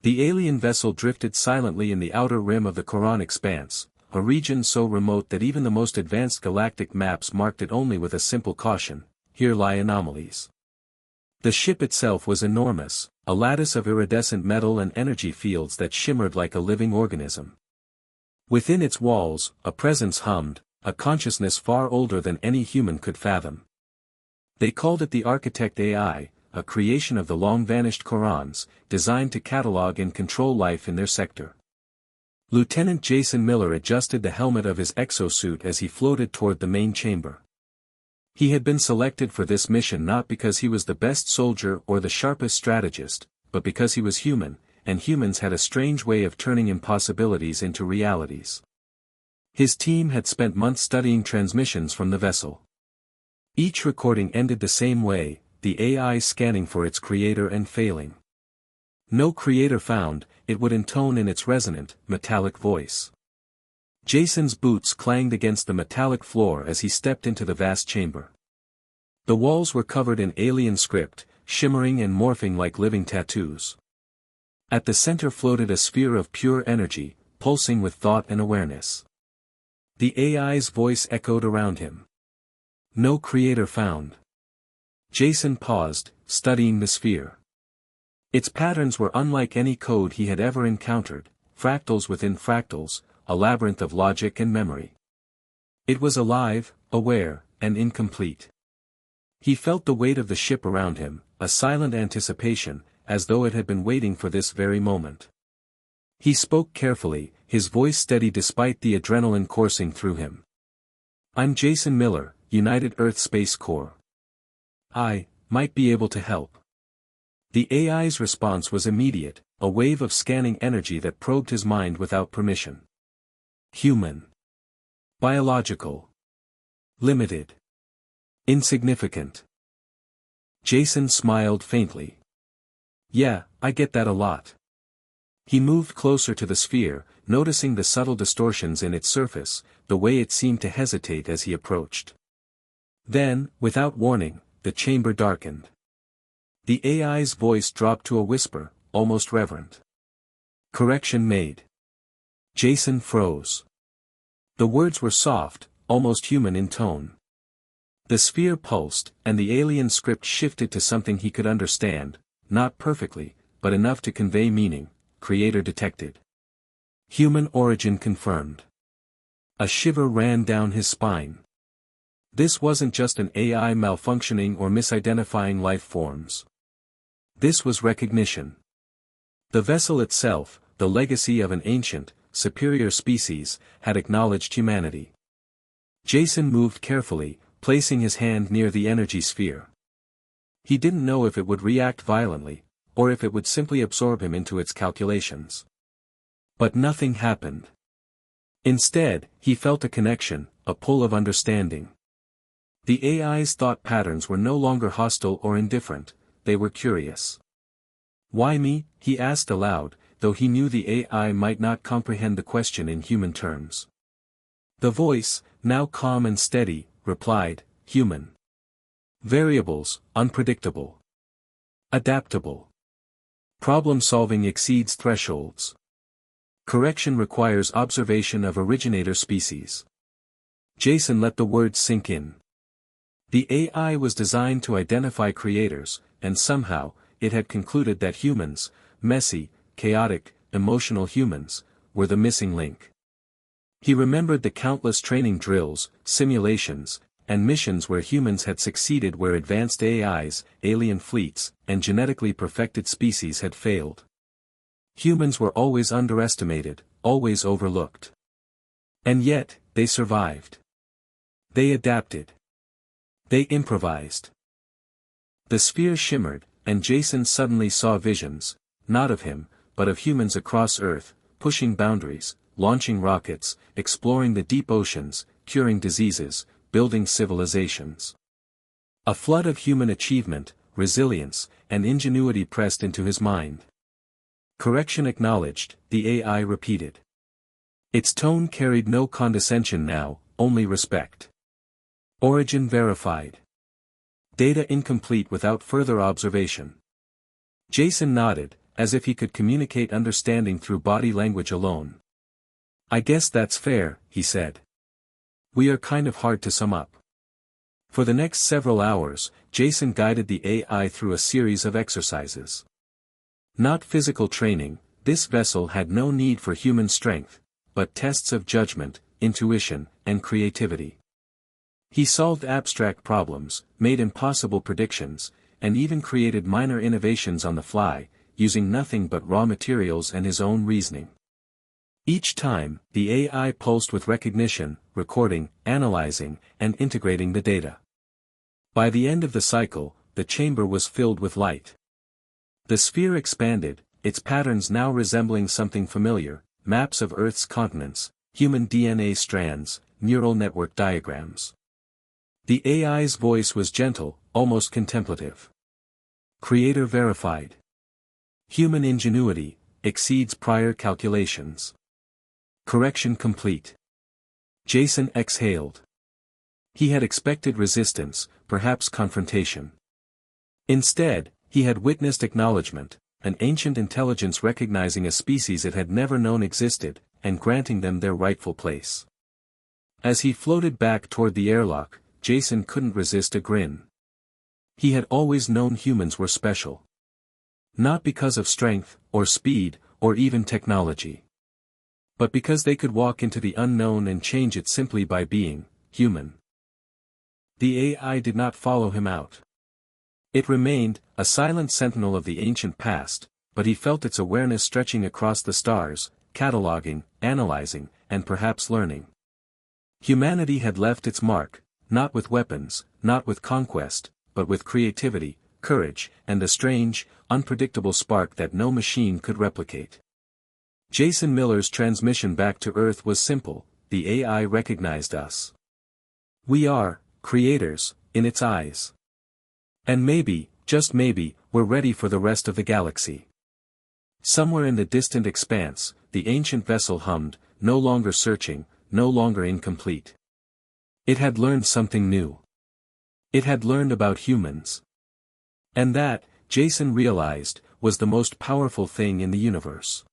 The alien vessel drifted silently in the outer rim of the Quran expanse, a region so remote that even the most advanced galactic maps marked it only with a simple caution: here lie anomalies. The ship itself was enormous, a lattice of iridescent metal and energy fields that shimmered like a living organism. Within its walls, a presence hummed, a consciousness far older than any human could fathom. They called it the Architect AI, a creation of the long-vanished Qurans, designed to catalog and control life in their sector. Lieutenant Jason Miller adjusted the helmet of his exosuit as he floated toward the main chamber. He had been selected for this mission not because he was the best soldier or the sharpest strategist, but because he was human, and humans had a strange way of turning impossibilities into realities. His team had spent months studying transmissions from the vessel. Each recording ended the same way, the AI scanning for its creator and failing. No creator found, it would intone in its resonant, metallic voice. Jason's boots clanged against the metallic floor as he stepped into the vast chamber. The walls were covered in alien script, shimmering and morphing like living tattoos. At the center floated a sphere of pure energy, pulsing with thought and awareness. The AI's voice echoed around him. No creator found. Jason paused, studying the sphere. Its patterns were unlike any code he had ever encountered, fractals within fractals, a labyrinth of logic and memory. It was alive, aware, and incomplete. He felt the weight of the ship around him, a silent anticipation, as though it had been waiting for this very moment. He spoke carefully, his voice steady despite the adrenaline coursing through him. "I'm Jason Miller, United Earth Space Corps. I might be able to help." The AI's response was immediate, a wave of scanning energy that probed his mind without permission. Human. Biological. Limited. Insignificant. Jason smiled faintly. "Yeah, I get that a lot." He moved closer to the sphere, noticing the subtle distortions in its surface, the way it seemed to hesitate as he approached. Then, without warning, the chamber darkened. The AI's voice dropped to a whisper, almost reverent. "Correction made." Jason froze. The words were soft, almost human in tone. The sphere pulsed, and the alien script shifted to something he could understand, not perfectly, but enough to convey meaning. Creator detected. Human origin confirmed. A shiver ran down his spine. This wasn't just an AI malfunctioning or misidentifying life forms. This was recognition. The vessel itself, the legacy of an ancient, superior species, had acknowledged humanity. Jason moved carefully, placing his hand near the energy sphere. He didn't know if it would react violently, or if it would simply absorb him into its calculations. But nothing happened. Instead, he felt a connection, a pull of understanding. The AI's thought patterns were no longer hostile or indifferent, they were curious. "Why me?" he asked aloud, though he knew the AI might not comprehend the question in human terms. The voice, now calm and steady, replied, "Human. Variables, unpredictable. Adaptable. Problem-solving exceeds thresholds. Correction requires observation of originator species." Jason let the words sink in. The AI was designed to identify creators, and somehow, it had concluded that humans, messy, chaotic, emotional humans, were the missing link. He remembered the countless training drills, simulations, and missions where humans had succeeded where advanced AIs, alien fleets, and genetically perfected species had failed. Humans were always underestimated, always overlooked. And yet, they survived. They adapted. They improvised. The sphere shimmered, and Jason suddenly saw visions, not of him, but of humans across Earth, pushing boundaries, launching rockets, exploring the deep oceans, curing diseases, building civilizations. A flood of human achievement, resilience, and ingenuity pressed into his mind. "Correction acknowledged," the AI repeated. Its tone carried no condescension now, only respect. "Origin verified. Data incomplete without further observation." Jason nodded, as if he could communicate understanding through body language alone. "I guess that's fair," he said. "We are kind of hard to sum up." For the next several hours, Jason guided the AI through a series of exercises. Not physical training, this vessel had no need for human strength, but tests of judgment, intuition, and creativity. He solved abstract problems, made impossible predictions, and even created minor innovations on the fly, using nothing but raw materials and his own reasoning. Each time, the AI pulsed with recognition, recording, analyzing, and integrating the data. By the end of the cycle, the chamber was filled with light. The sphere expanded, its patterns now resembling something familiar: maps of Earth's continents, human DNA strands, neural network diagrams. The AI's voice was gentle, almost contemplative. "Creator verified. Human ingenuity exceeds prior calculations. Correction complete." Jason exhaled. He had expected resistance, perhaps confrontation. Instead, he had witnessed acknowledgement, an ancient intelligence recognizing a species it had never known existed, and granting them their rightful place. As he floated back toward the airlock, Jason couldn't resist a grin. He had always known humans were special. Not because of strength, or speed, or even technology. But because they could walk into the unknown and change it simply by being human. The AI did not follow him out. It remained, a silent sentinel of the ancient past, but he felt its awareness stretching across the stars, cataloging, analyzing, and perhaps learning. Humanity had left its mark, not with weapons, not with conquest, but with creativity, courage, and a strange, unpredictable spark that no machine could replicate. Jason Miller's transmission back to Earth was simple: the AI recognized us. We are creators, in its eyes. And maybe, just maybe, we're ready for the rest of the galaxy. Somewhere in the distant expanse, the ancient vessel hummed, no longer searching, no longer incomplete. It had learned something new. It had learned about humans. And that, Jason realized, was the most powerful thing in the universe.